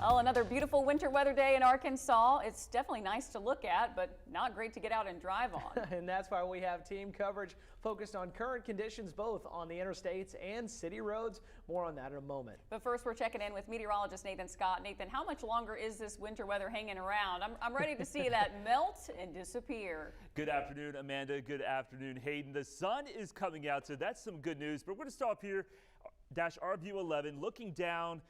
Oh, another beautiful winter weather day in Arkansas. It's definitely nice to look at, but not great to get out and drive on. And that's why we have team coverage focused on current conditions both on the interstates and city roads. More on that in a moment. But first, we're checking in with meteorologist Nathan Scott. Nathan, how much longer is this winter weather hanging around? I'm ready to see that melt and disappear. Good afternoon, Amanda. Good afternoon, Hayden. The sun is coming out, so that's some good news. But we're going to stop here, our view 11, looking down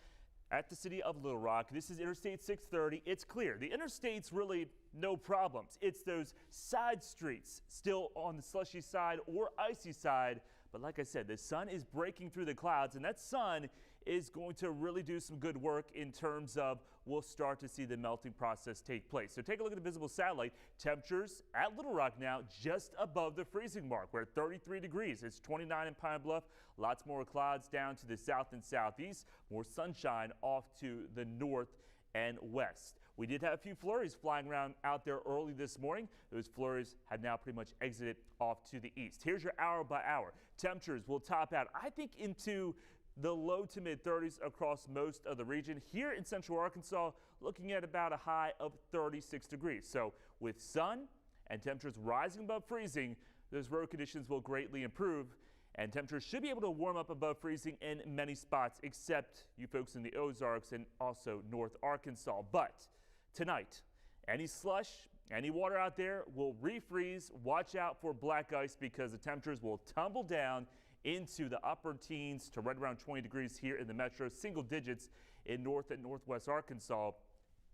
at the city of Little Rock. This is Interstate 630. It's clear. The interstate's really no problems. It's those side streets still on the slushy side or icy side. But like I said, the sun is breaking through the clouds, and that sun is going to really do some good work in terms of we'll start to see the melting process take place. So take a look at the visible satellite. Temperatures at Little Rock now just above the freezing mark. We're at 33 degrees. It's 29 in Pine Bluff. Lots more clouds down to the south and southeast. More sunshine off to the north and west. We did have a few flurries flying around out there early this morning. Those flurries had now pretty much exited off to the east. Here's your hour by hour. Temperatures will top out, I think, into the low to mid 30s across most of the region. Here in central Arkansas, looking at about a high of 36 degrees. So with sun and temperatures rising above freezing, those road conditions will greatly improve. And temperatures should be able to warm up above freezing in many spots, except you folks in the Ozarks and also North Arkansas. But tonight, any slush, any water out there will refreeze. Watch out for black ice because the temperatures will tumble down into the upper teens to right around 20 degrees here in the metro, single digits in north and northwest Arkansas.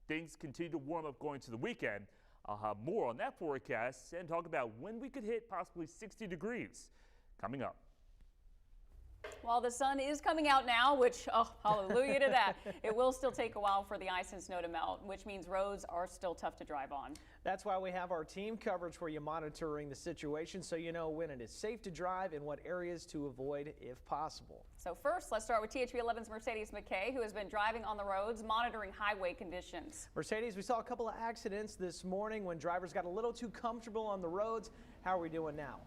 Things continue to warm up going to the weekend. I'll have more on that forecast and talk about when we could hit possibly 60 degrees coming up. Well, the sun is coming out now, which, oh, hallelujah to that. It will still take a while for the ice and snow to melt, which means roads are still tough to drive on. That's why we have our team coverage for you, monitoring the situation so you know when it is safe to drive and what areas to avoid if possible. So first, let's start with THV 11's Mercedes McKay, who has been driving on the roads, monitoring highway conditions. Mercedes, we saw a couple of accidents this morning when drivers got a little too comfortable on the roads. How are we doing now?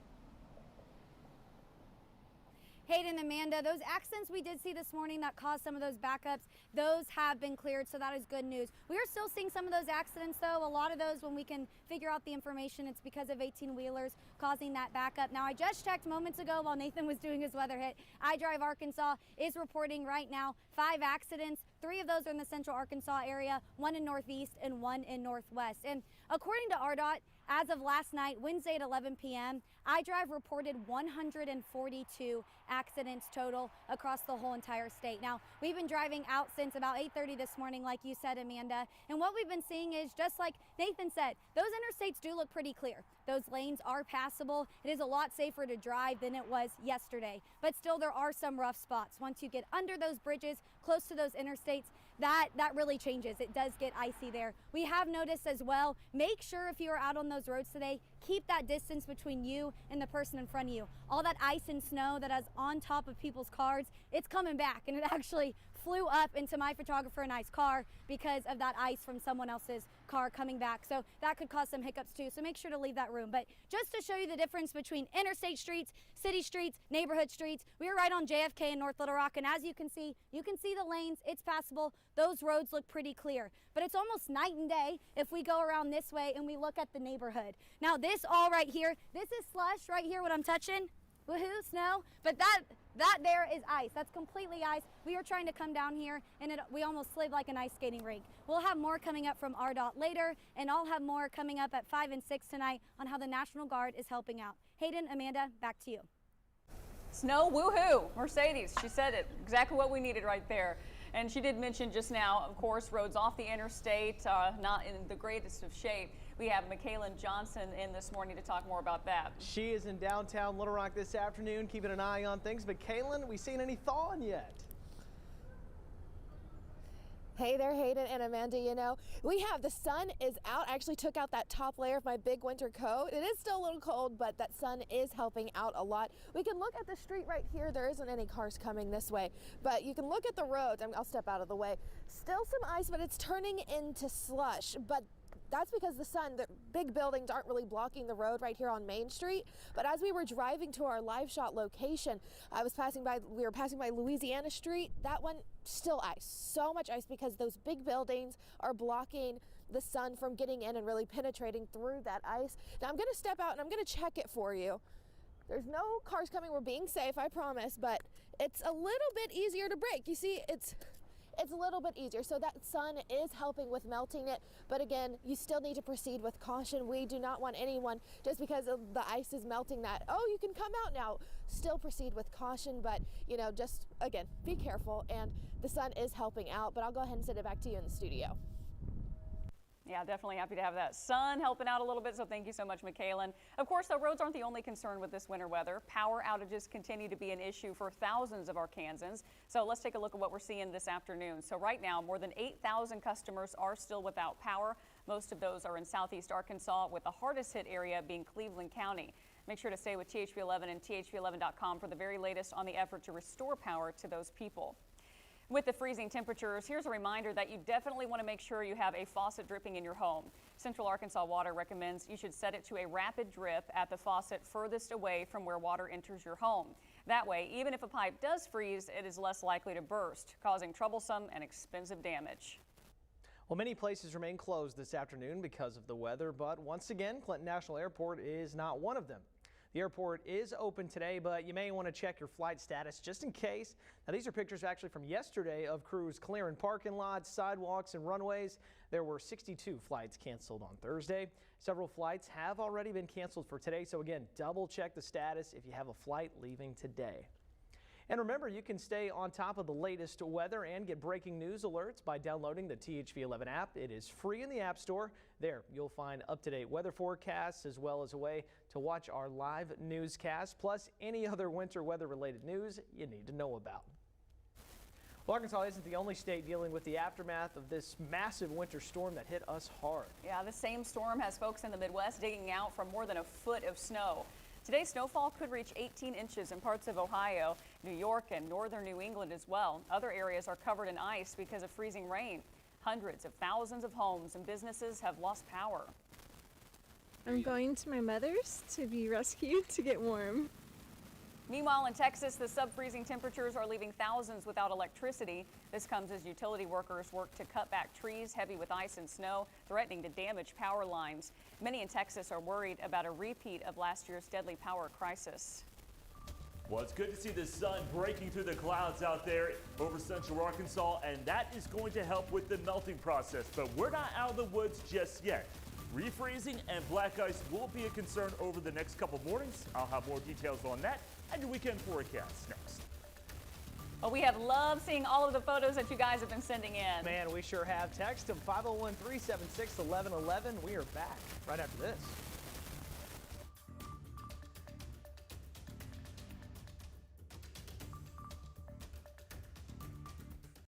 Hayden, Amanda, those accidents we did see this morning that caused some of those backups, those have been cleared, so that is good news. We are still seeing some of those accidents, though. A lot of those, when we can figure out the information, it's because of 18-wheelers causing that backup. Now, I just checked moments ago while Nathan was doing his weather hit. iDrive Arkansas is reporting right now 5 accidents. 3 of those are in the central Arkansas area, 1 in northeast and 1 in northwest. And according to RDOT, as of last night, Wednesday at 11 p.m., iDrive reported 142 accidents total across the whole entire state. Now, we've been driving out since about 8:30 this morning, like you said, Amanda, and what we've been seeing is, just like Nathan said, those interstates do look pretty clear. Those lanes are passable. It is a lot safer to drive than it was yesterday, but still there are some rough spots. Once you get under those bridges, close to those interstates, that really changes. It does get icy there. We have noticed as well, make sure if you are out on those roads today, keep that distance between you and the person in front of you. All that ice and snow that is on top of people's cars, it's coming back, and it actually flew up into my photographer and I's car because of that ice from someone else's car coming back. So that could cause some hiccups too, so make sure to leave that room. But just to show you the difference between interstate streets, city streets, neighborhood streets, we are right on JFK in North Little Rock, and as you can see the lanes, it's passable. Those roads look pretty clear, but it's almost night and day if we go around this way and we look at the neighborhood. Now this all right here, this is slush right here, what I'm touching. Woohoo, snow, but that there is ice. That's completely ice. We are trying to come down here, and we almost slid like an ice skating rink. We'll have more coming up from RDOT later, and I'll have more coming up at 5 and 6 tonight on how the National Guard is helping out. Hayden, Amanda, back to you. Snow, woohoo, Mercedes, she said it, exactly what we needed right there. And she did mention just now, of course, roads off the interstate, not in the greatest of shape. We have Michaela Johnson in this morning to talk more about that. She is in downtown Little Rock this afternoon, keeping an eye on things. But Kaylin, we seen any thawing yet? Hey there, Hayden and Amanda. You know, the sun is out. I actually took out that top layer of my big winter coat. It is still a little cold, but that sun is helping out a lot. We can look at the street right here. There isn't any cars coming this way, but you can look at the roads. I'll step out of the way. Still some ice, but it's turning into slush. But that's because the sun, the big buildings aren't really blocking the road right here on Main Street. But as we were driving to our live shot location, we were passing by Louisiana Street. That one, still ice, so much ice because those big buildings are blocking the sun from getting in and really penetrating through that ice. Now I'm gonna step out and I'm gonna check it for you. There's no cars coming, we're being safe, I promise, but it's a little bit easier to brake. You see, it's a little bit easier. So that sun is helping with melting it. But again, you still need to proceed with caution. We do not want anyone, just because of the ice is melting, that, oh, you can come out now. Still proceed with caution, but you know, just again, be careful. And the sun is helping out, but I'll go ahead and send it back to you in the studio. Yeah, definitely happy to have that sun helping out a little bit, so thank you so much, Michaelan. Of course, the roads aren't the only concern with this winter weather. Power outages continue to be an issue for thousands of Arkansans. So let's take a look at what we're seeing this afternoon. So right now, more than 8,000 customers are still without power. Most of those are in southeast Arkansas, with the hardest hit area being Cleveland County. Make sure to stay with THV11 and thv-11.com for the very latest on the effort to restore power to those people. With the freezing temperatures, here's a reminder that you definitely want to make sure you have a faucet dripping in your home. Central Arkansas Water recommends you should set it to a rapid drip at the faucet furthest away from where water enters your home. That way, even if a pipe does freeze, it is less likely to burst, causing troublesome and expensive damage. Well, many places remain closed this afternoon because of the weather, but once again, Clinton National Airport is not one of them. The airport is open today, but you may want to check your flight status just in case. Now, these are pictures actually from yesterday of crews clearing parking lots, sidewalks, and runways. There were 62 flights canceled on Thursday. Several flights have already been canceled for today, so again, double check the status if you have a flight leaving today. And remember, you can stay on top of the latest weather and get breaking news alerts by downloading the THV11 app. It is free in the App Store. There, you'll find up-to-date weather forecasts as well as a way to watch our live newscasts, plus any other winter weather-related news you need to know about. Well, Arkansas isn't the only state dealing with the aftermath of this massive winter storm that hit us hard. Yeah, the same storm has folks in the Midwest digging out from more than a foot of snow. Today's snowfall could reach 18 inches in parts of Ohio, New York, and northern New England as well. Other areas are covered in ice because of freezing rain. Hundreds of thousands of homes and businesses have lost power. I'm going to my mother's to be rescued to get warm. Meanwhile, in Texas, the sub-freezing temperatures are leaving thousands without electricity. This comes as utility workers work to cut back trees heavy with ice and snow, threatening to damage power lines. Many in Texas are worried about a repeat of last year's deadly power crisis. Well, it's good to see the sun breaking through the clouds out there over central Arkansas, and that is going to help with the melting process. But we're not out of the woods just yet. Refreezing and black ice will be a concern over the next couple mornings. I'll have more details on that and your weekend forecast next. Well, we have loved seeing all of the photos that you guys have been sending in. Man, we sure have. Text them 501-376-1111. We are back right after this.